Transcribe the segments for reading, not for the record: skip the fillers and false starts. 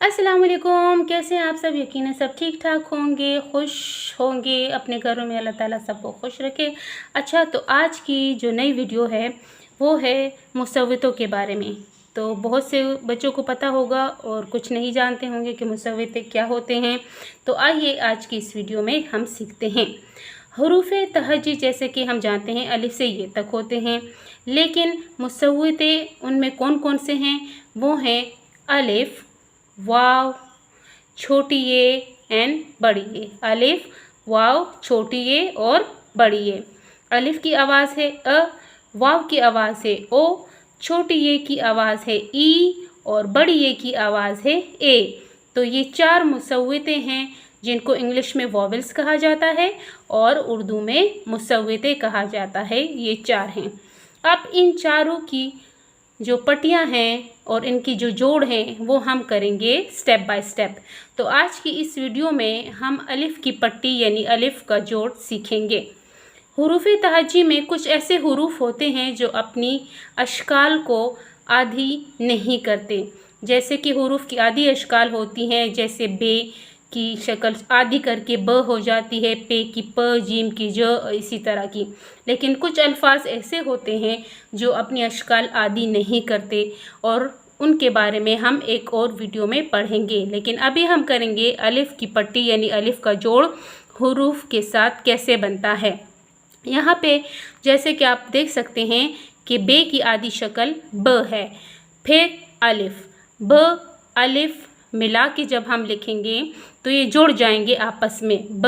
अस्सलाम वालेकुम। कैसे हैं आप सब? यकीनन सब ठीक ठाक होंगे, खुश होंगे, अपने घरों में अल्लाह ताला सबको खुश रखे। अच्छा, तो आज की जो नई वीडियो है वो है मुसव्वितों के बारे में। तो बहुत से बच्चों को पता होगा और कुछ नहीं जानते होंगे कि मुसव्विते क्या होते हैं। तो आइए आज की इस वीडियो में हम सीखते हैं। हरूफ तहज्जी जैसे कि हम जानते हैं अलिफ से ये तक होते हैं, लेकिन मुसव्विते उनमें कौन कौन से हैं? वो हैं अलिफ, वाव, छोटी ये एंड बड़ी ये। अलिफ, वाव, छोटी ये और बड़ी ये। अलिफ की आवाज़ है अ, वाव की आवाज़ है ओ, छोटी ये की आवाज़ है ई और बड़ी ये की आवाज़ है ए। तो ये चार मुसव्विते हैं जिनको इंग्लिश में वॉवेल्स कहा जाता है और उर्दू में मुसव्विते कहा जाता है। ये चार हैं। अब इन चारों की जो पट्टियाँ हैं और इनकी जो जोड़ हैं वो हम करेंगे स्टेप बाय स्टेप। तो आज की इस वीडियो में हम अलिफ की पट्टी यानी अलिफ का जोड़ सीखेंगे। हुरूफ तहज्जी में कुछ ऐसे हुरूफ होते हैं जो अपनी अशकाल को आधी नहीं करते, जैसे कि हुरूफ की आधी अशकाल होती हैं, जैसे बे की शक्ल आधी करके ब हो जाती है, पे की प, जीम की ज, इसी तरह की। लेकिन कुछ अल्फाज ऐसे होते हैं जो अपनी अशकाल आधी नहीं करते और उनके बारे में हम एक और वीडियो में पढ़ेंगे। लेकिन अभी हम करेंगे अलिफ की पट्टी यानी अलिफ का जोड़ हुरूफ के साथ कैसे बनता है। यहाँ पे जैसे कि आप देख सकते हैं कि बे की आधी शक्ल ब है, फिर अलिफ, ब अलिफ मिला के जब हम लिखेंगे तो ये जुड़ जाएंगे आपस में, ब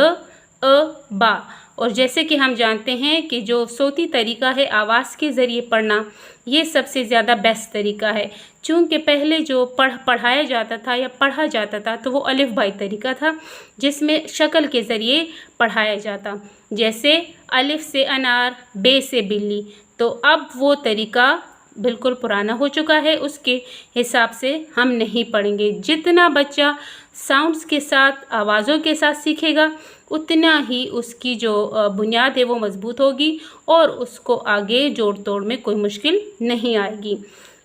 अ बा। और जैसे कि हम जानते हैं कि जो सोती तरीका है आवाज़ के ज़रिए पढ़ना, ये सबसे ज़्यादा बेस्ट तरीका है। चूँकि पहले जो पढ़ाया जाता था या पढ़ा जाता था तो वो अलिफ बाई तरीका था, जिसमें शक्ल के ज़रिए पढ़ाया जाता, जैसे अलिफ से अनार, बे से बिल्ली। तो अब वो तरीका बिल्कुल पुराना हो चुका है, उसके हिसाब से हम नहीं पढ़ेंगे। जितना बच्चा साउंड्स के साथ, आवाज़ों के साथ सीखेगा, उतना ही उसकी जो बुनियाद है वो मज़बूत होगी और उसको आगे जोड़ तोड़ में कोई मुश्किल नहीं आएगी।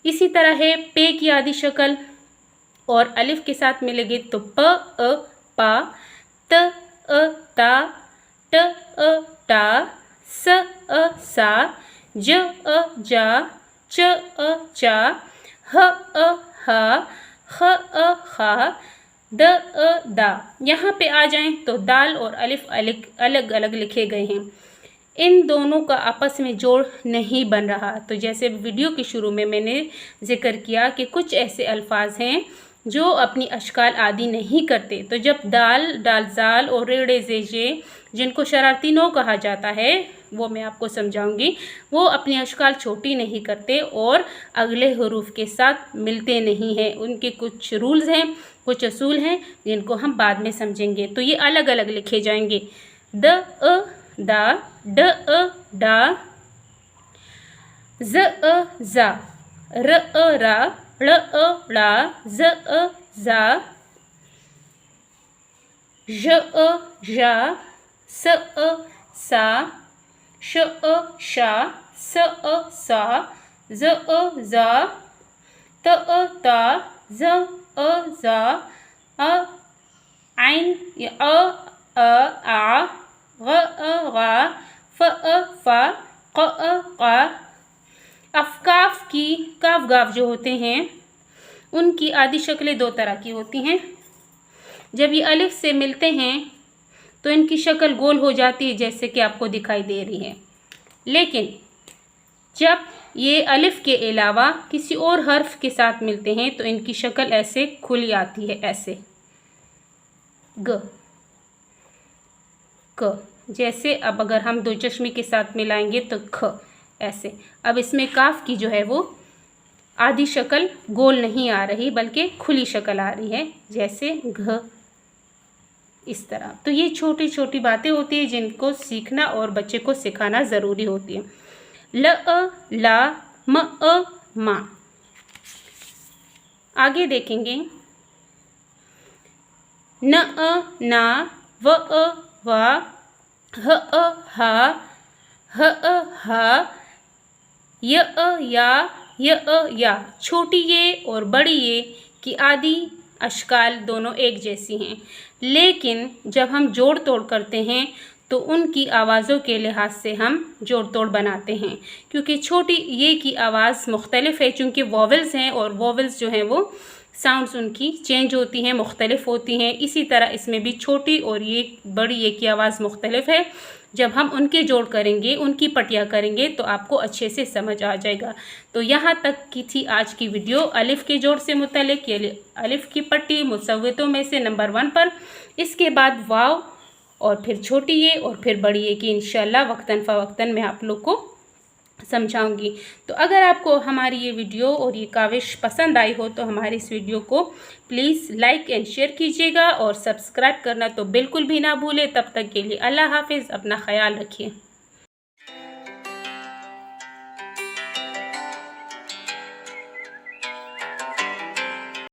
इसी तरह है पे की आधी शक्ल और अलिफ के साथ मिलेगी तो प अ पा, त अ ता, ट अ टा, स अ सा, ज अ जा, च अ चा, ह अ हा, ख अ खा, द अ दा। यहाँ पे आ जाएं तो दाल और अलिफ अलग अलग लिखे गए हैं। इन दोनों का आपस में जोड़ नहीं बन रहा। तो जैसे वीडियो के शुरू में मैंने जिक्र किया कि कुछ ऐसे अल्फाज हैं जो अपनी अशकाल आदी नहीं करते। तो जब दाल, दाल जाल और रेड़े जेजे, जिनको शरारती नो कहा जाता है, वो मैं आपको समझाऊंगी, वो अपनी अशकाल छोटी नहीं करते और अगले हरूफ के साथ मिलते नहीं हैं। उनके कुछ रूल्स हैं, कुछ असूल हैं जिनको हम बाद में समझेंगे। तो ये अलग अलग लिखे जाएंगे, द अ दा, ड अ डा, ज अ जा, र अ रा, ड़ अ ड़ा, ज अ जा, ž अ झा, स अ सा, श अ शा, स अ सा, ज अ जा, त अ ता, ज अ जा, अ आइन अ आ, ग अ गा, फ अ फा, क अ का। अफकाफ की काफ गाफ जो होते हैं उनकी आदि शक्लें दो तरह की होती हैं। जब ये अलिफ से मिलते हैं तो इनकी शक्ल गोल हो जाती है, जैसे कि आपको दिखाई दे रही है। लेकिन जब ये अलिफ के अलावा किसी और हर्फ के साथ मिलते हैं तो इनकी शक्ल ऐसे खुली आती है, ऐसे ग क। जैसे अब अगर हम दो चश्मे के साथ मिलाएंगे तो ख, ऐसे। अब इसमें काफ की जो है वो आधी शक्ल गोल नहीं आ रही बल्कि खुली शक्ल आ रही है, जैसे घ, इस तरह। तो ये छोटी छोटी बातें होती हैं जिनको सीखना और बच्चे को सिखाना ज़रूरी होती है। ल अ ला, म अ मा। आगे देखेंगे, न अ ना, व अ वा, ह अ हा, ह अ हा, य अ या, य अ या। छोटी ये और बड़ी ये की आधी अशकाल दोनों एक जैसी हैं, लेकिन जब हम जोड़ तोड़ करते हैं तो उनकी आवाज़ों के लिहाज से हम जोड़ तोड़ बनाते हैं, क्योंकि छोटी ये की आवाज़ मुख्तलिफ है, चूँकि वॉवल्स हैं और वॉवल्स जो हैं वो साउंड्स उनकी चेंज होती हैं, मुख्तलिफ होती हैं। इसी तरह इसमें भी छोटी और ये बड़ी ये की आवाज़ मुख्तलिफ है। जब हम उनके जोड़ करेंगे, उनकी पटिया करेंगे तो आपको अच्छे से समझ आ जाएगा। तो यहाँ तक की थी आज की वीडियो अलिफ़ के जोड़ से मुतल्लिक़। ये अलिफ़ की पट्टी मुसव्वतों में से नंबर 1 पर, इसके बाद वाव और फिर छोटी ये और फिर बड़ी ये की इंशाल्लाह वक्तन फ़वक्तन मैं आप लोग को समझाऊंगी। तो अगर आपको हमारी ये वीडियो और ये काविश पसंद आई हो तो हमारी इस वीडियो को प्लीज़ लाइक एंड शेयर कीजिएगा और सब्सक्राइब करना तो बिल्कुल भी ना भूलें। तब तक के लिए अल्लाह हाफिज़, अपना ख्याल रखिए।